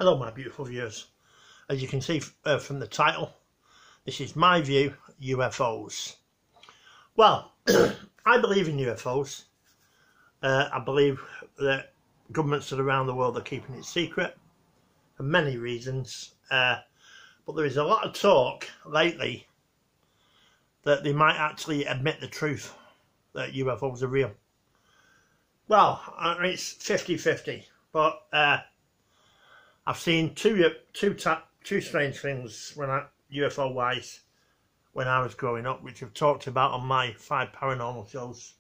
Hello my beautiful viewers. As you can see from the title, this is my view, UFOs. Well, I believe in UFOs. I believe that governments around the world are keeping it secret for many reasons. But there is a lot of talk lately that they might actually admit the truth that UFOs are real. Well, it's 50-50, but I've seen two strange things UFO wise when I was growing up, which I've talked about on my 5 paranormal shows.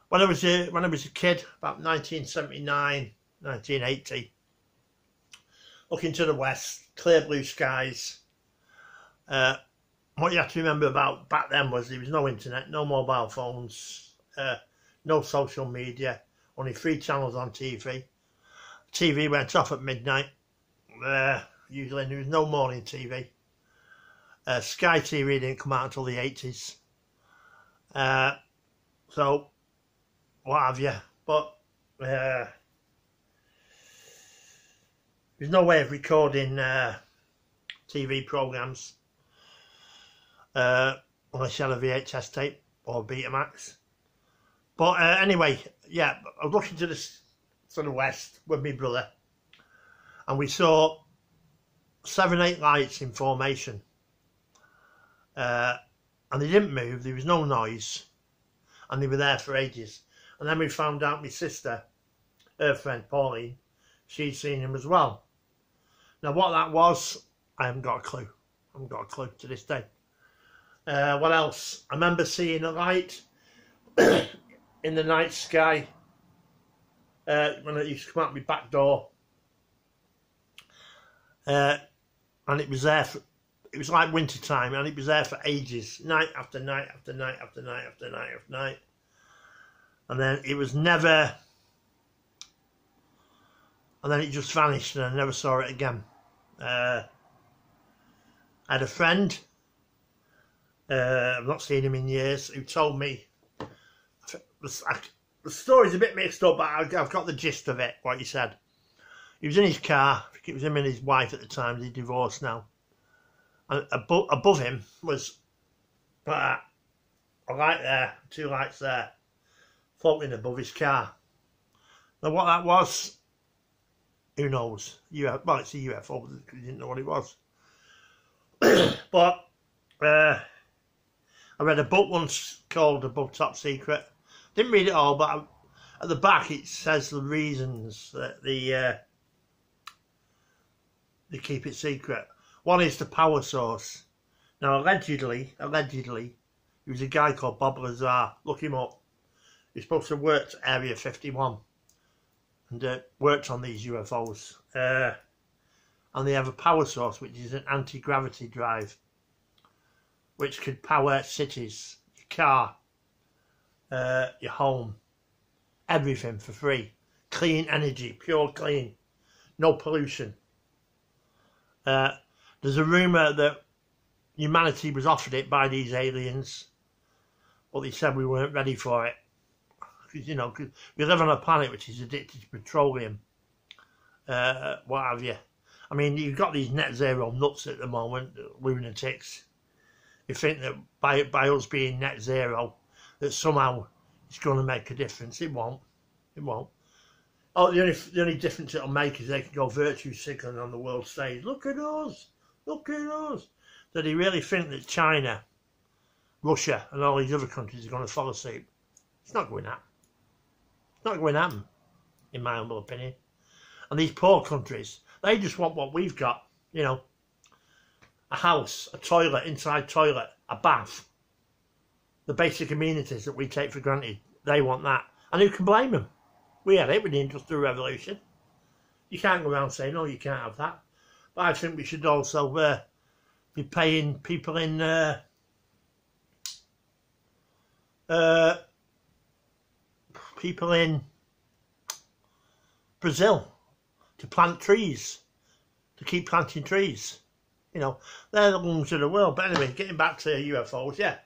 When I was a kid, about 1979, 1980, looking to the west, clear blue skies. What you have to remember about back then was there was no internet, no mobile phones, no social media, only 3 channels on TV. TV went off at midnight. Usually there was no morning TV. Sky TV didn't come out until the 80s. So, what have you. But there's no way of recording TV programmes unless you had a VHS tape or Betamax. But anyway, yeah, I was looking to the west with my brother, and we saw 7-8 lights in formation, and they didn't move, there was no noise, and they were there for ages. And then we found out my sister, her friend Pauline, she'd seen them as well. Now what that was, I haven't got a clue. I haven't got a clue to this day. What else? I remember seeing a light in the night sky when it used to come out my back door, and it was there it was like winter time, and it was there for ages, night after night after night after night after night after night, and then it was never, and then it just vanished, and I never saw it again. I had a friend, I've not seen him in years, who told me, the story's a bit mixed up, but I've got the gist of it, what he said. He was in his car, I think it was him and his wife at the time, they're divorced now. And above him was a light there, 2 lights there, floating above his car. Now what that was, who knows? Well, it's a UFO, because he didn't know what it was. But I read a book once called Above Top Secret. Didn't read it all, but at the back it says the reasons that they keep it secret. One is the power source. Now allegedly, he was a guy called Bob Lazar. Look him up. He's supposed to have worked at Area 51 and worked on these UFOs. And they have a power source, which is an anti-gravity drive, which could power cities, your car, your home, everything for free. Clean energy, pure clean, no pollution. There's a rumour that humanity was offered it by these aliens, but they said we weren't ready for it. Because, you know, 'cause we live on a planet which is addicted to petroleum, what have you. I mean, you've got these net zero nuts at the moment, lunatics. You think that by us being net zero, that somehow it's going to make a difference. It won't. It won't. Oh, the only difference it'll make is they can go virtue signaling on the world stage. Look at us. Look at us. Do they really think that China, Russia and all these other countries are going to follow suit? It's not going to happen. It's not going to happen, in my humble opinion. And these poor countries, they just want what we've got. You know, a house, a toilet, inside toilet, a bath. The basic amenities that we take for granted, they want that. And who can blame them? We had it with the Industrial Revolution. You can't go around saying, no, you can't have that. But I think we should also be paying people in Brazil to plant trees, to keep planting trees. You know, they're the lungs of the world. But anyway, getting back to UFOs, yeah.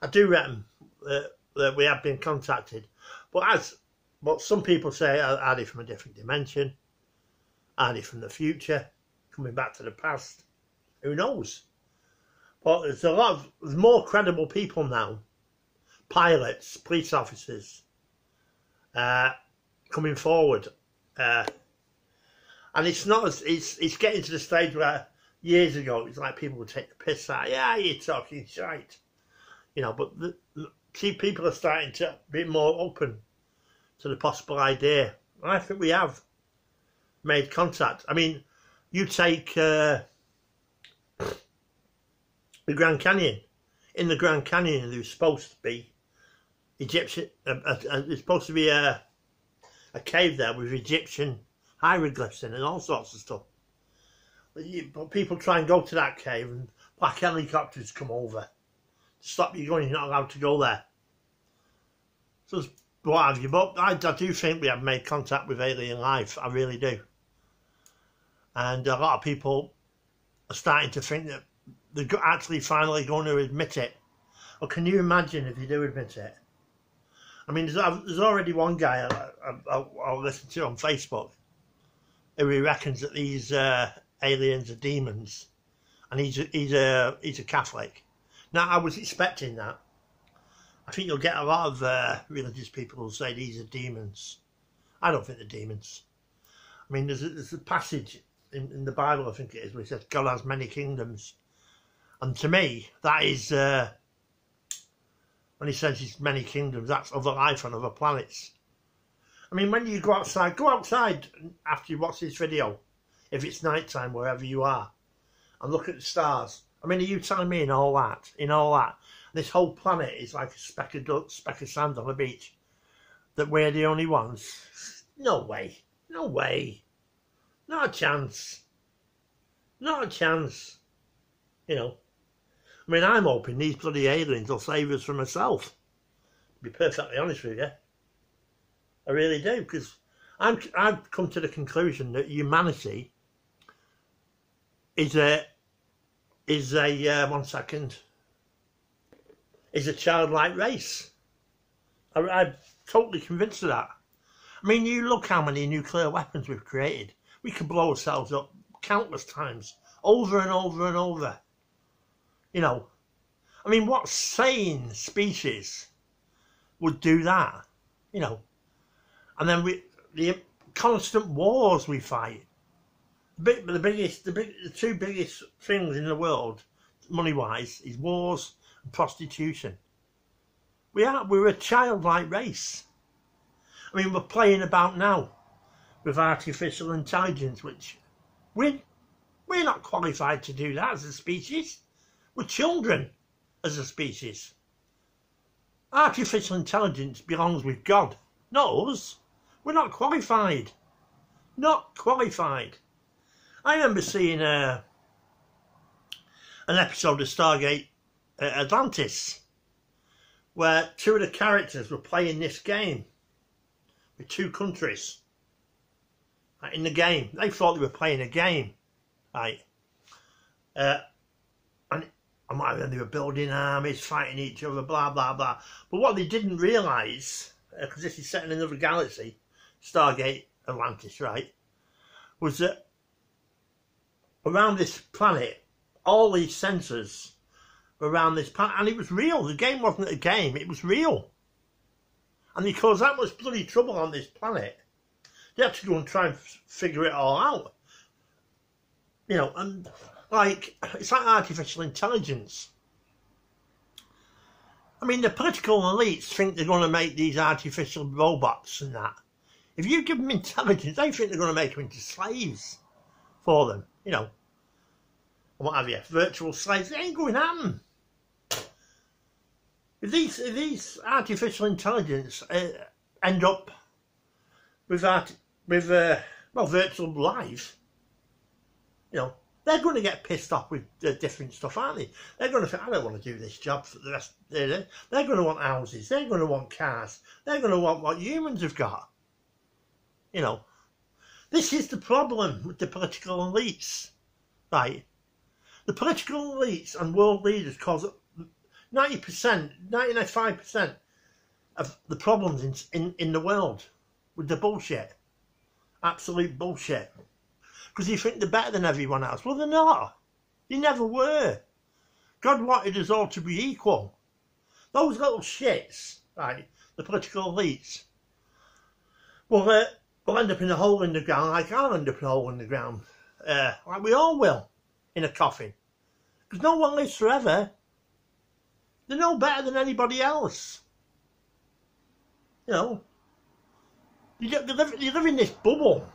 I do reckon that we have been contacted. But some people say, are they from a different dimension? Are they from the future, coming back to the past? Who knows? But there's more credible people now, pilots, police officers, coming forward, and it's not as it's getting to the stage where years ago it's like people would take the piss out. Yeah, you're talking shite, you know. But see, people are starting to be more open to the possible idea, and I think we have made contact. I mean, you take the Grand Canyon. In the Grand Canyon, there's supposed to be Egyptian. There's supposed to be a cave there with Egyptian hieroglyphs in and all sorts of stuff. But people try and go to that cave, and black helicopters come over to stop you going. You're not allowed to go there. So what have you? But I do think we have made contact with alien life. I really do. And a lot of people are starting to think that they're actually finally going to admit it. Well, can you imagine if you do admit it? I mean, there's already one guy I'll listen to on Facebook who he reckons that these aliens are demons, and he's a Catholic. Now, I was expecting that. I think you'll get a lot of religious people who say these are demons. I don't think they're demons. I mean, there's a passage in the Bible, I think it is, where it says God has many kingdoms. And to me, that is, when he says he's many kingdoms, that's other life on other planets. I mean, when you go outside after you watch this video, if it's night time, wherever you are, and look at the stars. I mean, are you telling me in all that, this whole planet is like a speck of sand on a beach, that we're the only ones? No way. No way. Not a chance. Not a chance. You know. I mean, I'm hoping these bloody aliens will save us from ourselves. To be perfectly honest with you. I really do, because I've come to the conclusion that humanity is a childlike race. I'm totally convinced of that. I mean, you look how many nuclear weapons we've created. We could blow ourselves up countless times, over and over and over. You know, I mean, what sane species would do that? You know, and then the constant wars we fight. The two biggest things in the world, money-wise, is wars and prostitution. We're a childlike race. I mean, we're playing about now with artificial intelligence, which we're not qualified to do that as a species. We're children as a species. Artificial intelligence belongs with God, not us. We're not qualified. Not qualified. I remember seeing an episode of Stargate Atlantis where two of the characters were playing this game with two countries. In the game, they thought they were playing a game, right? And they were building armies, fighting each other, blah blah blah. But what they didn't realise, because this is set in another galaxy, Stargate Atlantis, right, was that around this planet, all these sensors were around this planet, and it was real. The game wasn't a game; it was real. And they caused that much bloody trouble on this planet, they had to go and try and figure it all out. You know, and like, it's like artificial intelligence. I mean, the political elites think they're going to make these artificial robots and that. If you give them intelligence, they think they're going to make them into slaves for them, you know, and what have you, virtual slaves. They ain't going to happen. If these artificial intelligence end up with virtual life, you know, they're going to get pissed off with different stuff, aren't they? They're going to think, I don't want to do this job for the rest. They're going to want houses. They're going to want cars. They're going to want what humans have got. You know, this is the problem with the political elites, right? The political elites and world leaders cause 90%, 95% of the problems in the world with the bullshit. Absolute bullshit. because you think they're better than everyone else. Well, they're not. They never were. God wanted us all to be equal. Those little shits, right, the political elites, will end up in a hole in the ground like I'll end up in a hole in the ground. Like we all will, in a coffin. Because no one lives forever. They're no better than anybody else. You know, you live in this bubble.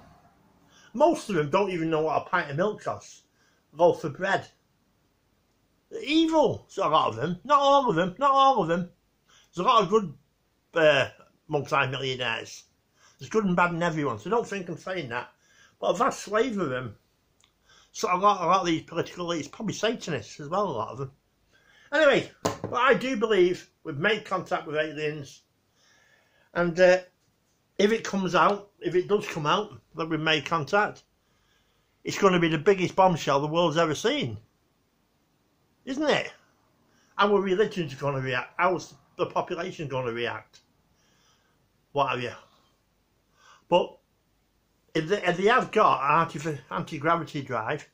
Most of them don't even know what a pint of milk costs. A loaf of bread. They're evil, so a lot of them. Not all of them, not all of them. There's a lot of good multi-millionaires. There's good and bad in everyone, so don't think I'm saying that. But a vast swathe of them. So a lot of these political elites, probably Satanists as well, a lot of them. Anyway, but I do believe we've made contact with aliens. And if it comes out, if it does come out that we've made contact, it's going to be the biggest bombshell the world's ever seen. Isn't it? Our religion's going to react. How's the population going to react? What have you? But if they have got an anti-gravity drive,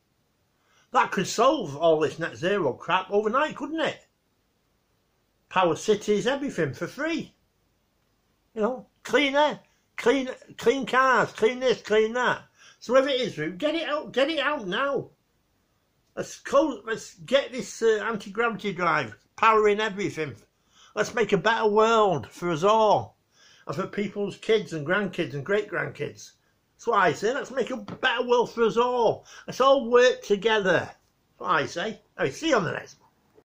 that could solve all this net zero crap overnight, couldn't it? Power cities, everything for free. You know, clean air, clean cars, clean this, clean that. So if it is, get it out now. Let's get this anti-gravity drive powering everything. Let's make a better world for us all, and for people's kids and grandkids and great-grandkids. That's what I say. Let's make a better world for us all. Let's all work together. That's what I say. Anyway, see you on the next one.